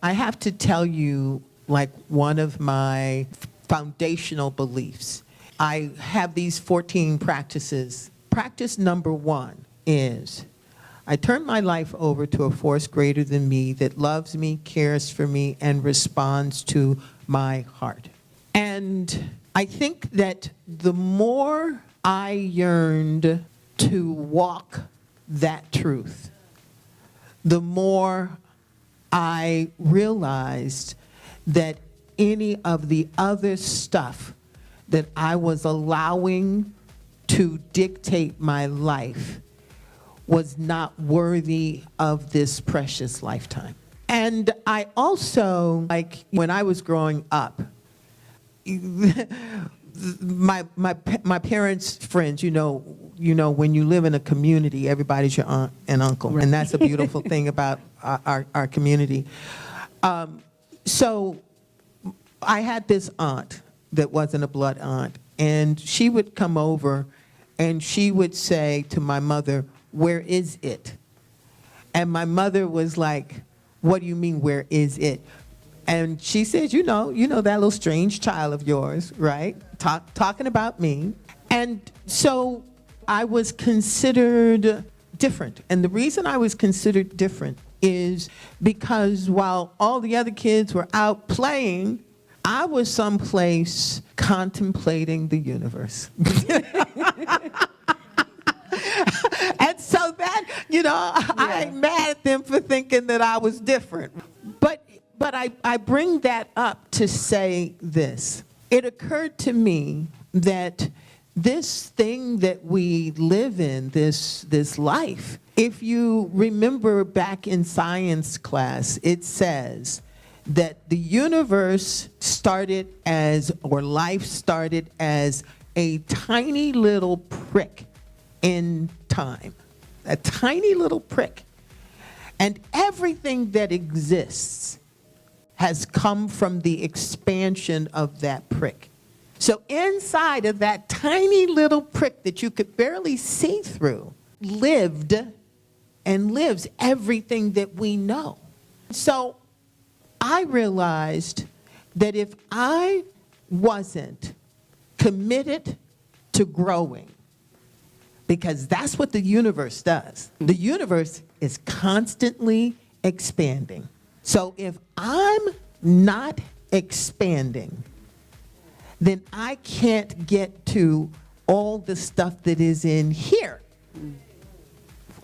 I have to tell you, like, one of my foundational beliefs. I have these 14 practices. Practice number 1 is, I turn my life over to a force greater than me that loves me, cares for me, and responds to my heart. And I think that the more I yearned to walk that truth, the more I realized that any of the other stuff that I was allowing to dictate my life was not worthy of this precious lifetime. And I also, like, when I was growing up, my parents' friends, you know, when you live in a community, everybody's your aunt and uncle, right. And that's a beautiful thing about our community. So I had this aunt that wasn't a blood aunt, and she would come over and she would say to my mother, "Where is it?" And my mother was like, "What do you mean, where is it?" And she said, you know that little strange child of yours, right? Talking about me. And so I was considered different. And the reason I was considered different is because while all the other kids were out playing, I was someplace contemplating the universe. And so that, I ain't mad at them for thinking that I was different. But I bring that up to say this. It occurred to me that this thing that we live in, this life, if you remember back in science class, it says that the universe started as, or life started as, a tiny little prick in time. A tiny little prick. And everything that exists has come from the expansion of that prick. So inside of that tiny little prick that you could barely see through lived and lives everything that we know. So I realized that if I wasn't committed to growing, because that's what the universe does. The universe is constantly expanding. So if I'm not expanding, then I can't get to all the stuff that is in here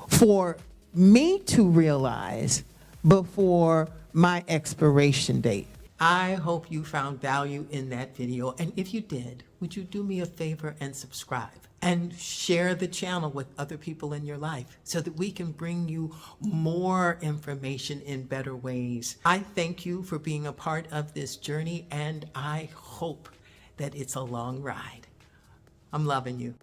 for me to realize before my expiration date. I hope you found value in that video, and if you did, would you do me a favor and subscribe and share the channel with other people in your life so that we can bring you more information in better ways. I thank you for being a part of this journey, and I hope that it's a long ride. I'm loving you.